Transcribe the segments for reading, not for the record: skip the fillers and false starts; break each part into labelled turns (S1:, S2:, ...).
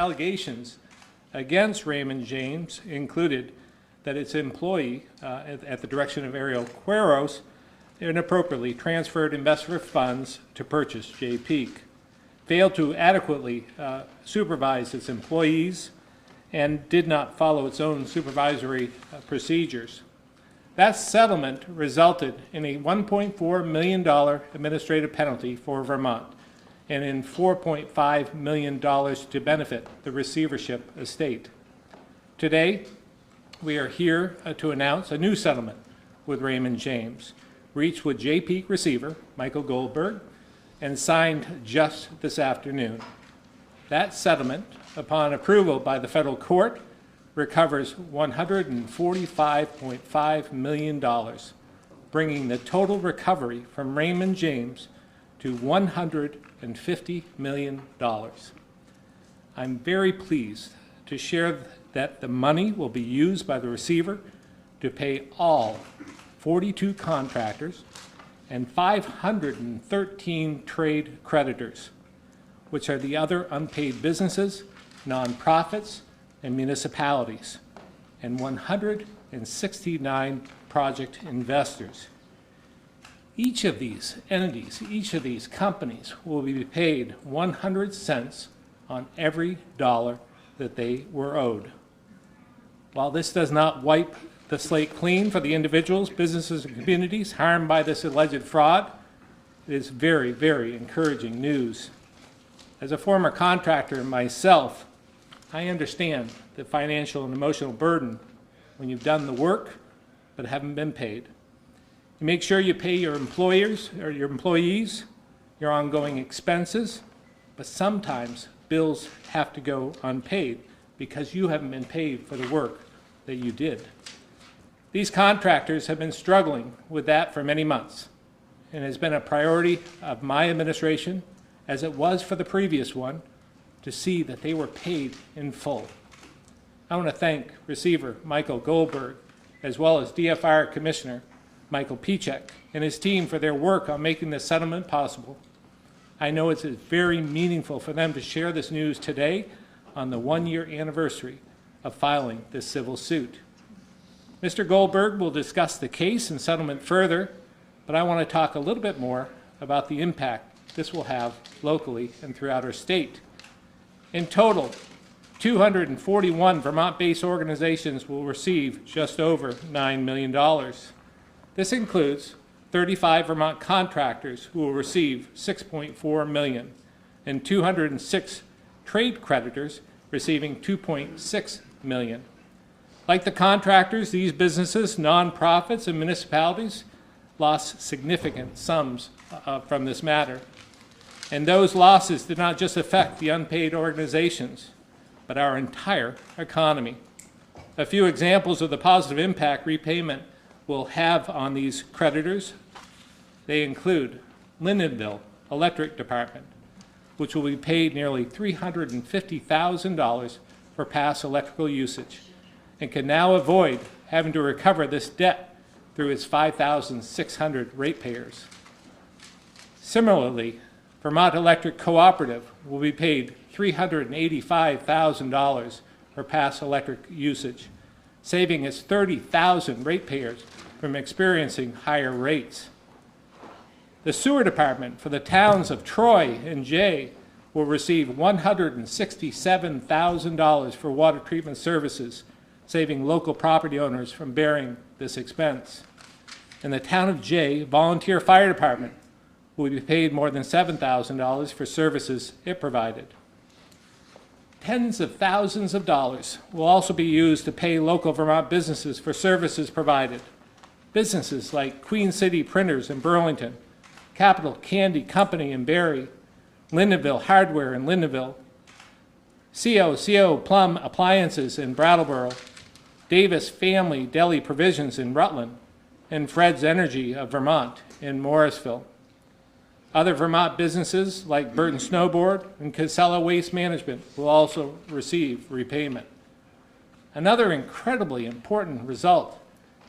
S1: allegations against Raymond James included that its employee, at the direction of Ariel Quiros, inappropriately transferred investor funds to purchase J-Peak, failed to adequately supervise its employees, and did not follow its own supervisory procedures. That settlement resulted in a $1.4 million administrative penalty for Vermont and in $4.5 million to benefit the receivership estate. Today, we are here to announce a new settlement with Raymond James, reached with J-Peak receiver Michael Goldberg and signed just this afternoon. That settlement, upon approval by the federal court, recovers $145.5 million, bringing the total recovery from Raymond James to $150 million. I'm very pleased to share that the money will be used by the receiver to pay all 42 contractors and 513 trade creditors, which are the other unpaid businesses, nonprofits, and municipalities, and 169 project investors. Each of these entities, each of these companies will be paid 100 cents on every dollar that they were owed. While this does not wipe the slate clean for the individuals, businesses, and communities harmed by this alleged fraud, it is very, very encouraging news. As a former contractor myself, I understand the financial and emotional burden when you've done the work but haven't been paid. You make sure you pay your employers or your employees, your ongoing expenses, but sometimes bills have to go unpaid because you haven't been paid for the work that you did. These contractors have been struggling with that for many months, and it has been a priority of my administration, as it was for the previous one, to see that they were paid in full. I want to thank Receiver Michael Goldberg, as well as DFR Commissioner Michael Pieciak and his team for their work on making this settlement possible. I know it's very meaningful for them to share this news today on the one-year anniversary of filing this civil suit. Mr. Goldberg will discuss the case and settlement further, but I want to talk a little bit more about the impact this will have locally and throughout our state. In total, 241 Vermont-based organizations will receive just over $9 million. This includes 35 Vermont contractors who will receive $6.4 million and 206 trade creditors receiving $2.6 million. Like the contractors, these businesses, nonprofits, and municipalities lost significant sums from this matter. And those losses did not just affect the unpaid organizations, but our entire economy. A few examples of the positive impact repayment will have on these creditors. They include Lyndonville Electric Department, which will be paid nearly $350,000 for past electrical usage, and can now avoid having to recover this debt through its 5,600 ratepayers. Similarly, Vermont Electric Cooperative will be paid $385,000 for past electric usage, saving its 30,000 ratepayers from experiencing higher rates. The Sewer Department for the towns of Troy and Jay will receive $167,000 for water treatment services, saving local property owners from bearing this expense. In the town of Jay, Volunteer Fire Department will be paid more than $7,000 for services it provided. Tens of thousands of dollars will also be used to pay local Vermont businesses for services provided. Businesses like Queen City Printers in Burlington, Capital Candy Company in Barrie, Lyndonville Hardware in Lyndonville, CO Plum Appliances in Brattleboro, Davis Family Deli Provisions in Rutland, and Fred's Energy of Vermont in Morrisville. Other Vermont businesses like Burton Snowboard and Casella Waste Management will also receive repayment. Another incredibly important result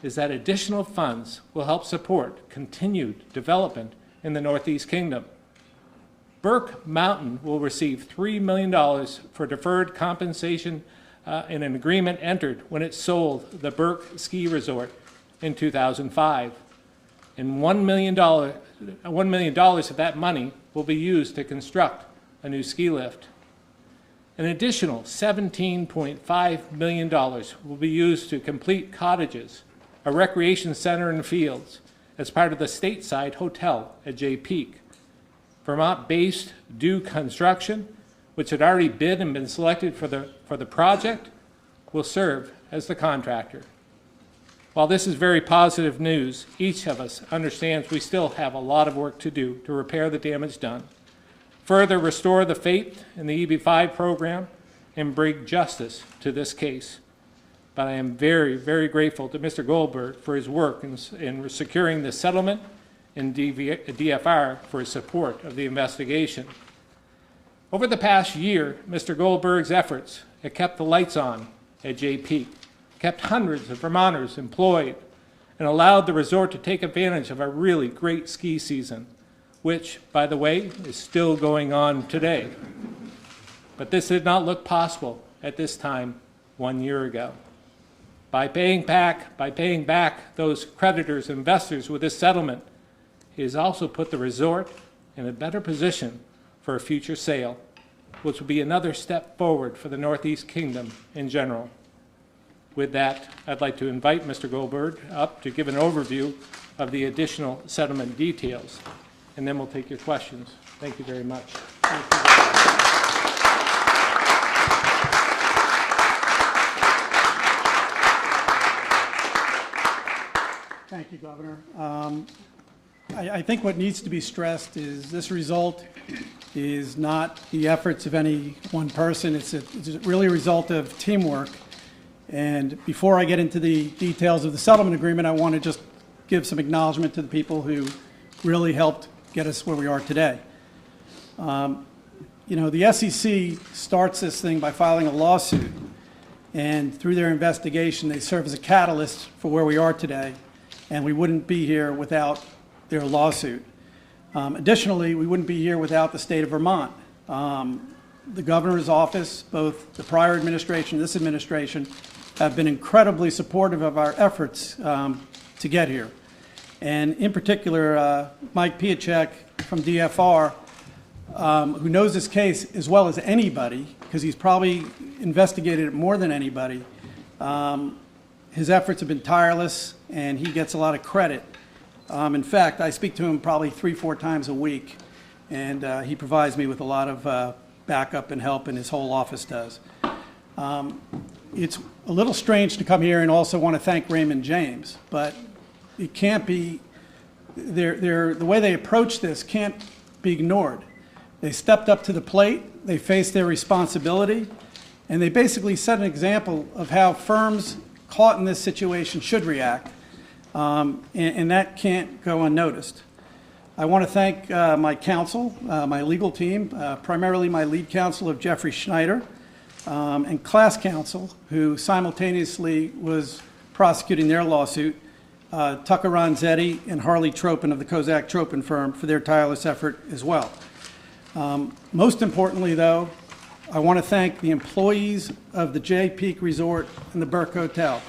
S1: is that additional funds will help support continued development in the Northeast Kingdom. Burke Mountain will receive $3 million for deferred compensation in an agreement entered when it sold the Burke Ski Resort in 2005. And $1 million of that money will be used to construct a new ski lift. An additional $17.5 million will be used to complete cottages, a recreation center and fields as part of the stateside hotel at Jay Peak. Vermont-based Duke Construction, which had already bid and been selected for the project, will serve as the contractor. While this is very positive news, each of us understands we still have a lot of work to do to repair the damage done, further restore the faith in the EB-5 program, and bring justice to this case. But I am very, very grateful to Mr. Goldberg for his work in securing the settlement and DFR for his support of the investigation. Over the past year, Mr. Goldberg's efforts have kept the lights on at Jay Peak, kept hundreds of Vermonters employed, and allowed the resort to take advantage of a really great ski season, which, by the way, is still going on today. But this did not look possible at this time 1 year ago. By paying back those creditors and investors with this settlement, he has also put the resort in a better position for a future sale, which will be another step forward for the Northeast Kingdom in general. With that, I'd like to invite Mr. Goldberg up to give an overview of the additional settlement details, and then we'll take your questions. Thank you very much.
S2: Thank you, Governor. I think what needs to be stressed is this result is not the efforts of any one person. It's really a result of teamwork. And before I get into the details of the settlement agreement, I want to just give some acknowledgement to the people who really helped get us where we are today. You know, the SEC starts this thing by filing a lawsuit, and through their investigation, they serve as a catalyst for where we are today, and we wouldn't be here without their lawsuit. Additionally, we wouldn't be here without the state of Vermont. The governor's office, both the prior administration and this administration, have been incredibly supportive of our efforts to get here. And in particular, Mike Piacek from DFR, who knows this case as well as anybody, because he's probably investigated it more than anybody, his efforts have been tireless, and he gets a lot of credit. In fact, I speak to him probably 3-4 times a week, and he provides me with a lot of backup and help, and his whole office does. It's a little strange to come here and also want to thank Raymond James, but it can't be, the way they approach this can't be ignored. They stepped up to the plate, they faced their responsibility, and they basically set an example of how firms caught in this situation should react. And that can't go unnoticed. I want to thank my counsel, my legal team, primarily my lead counsel of Jeffrey Schneider, and class counsel, who simultaneously was prosecuting their lawsuit, Tucker Ronzetti and Harley Tropin of the Kozak Tropin firm, for their tireless effort as well. Most importantly, though, I want to thank the employees of the Jay Peak Resort and the Burke Hotel.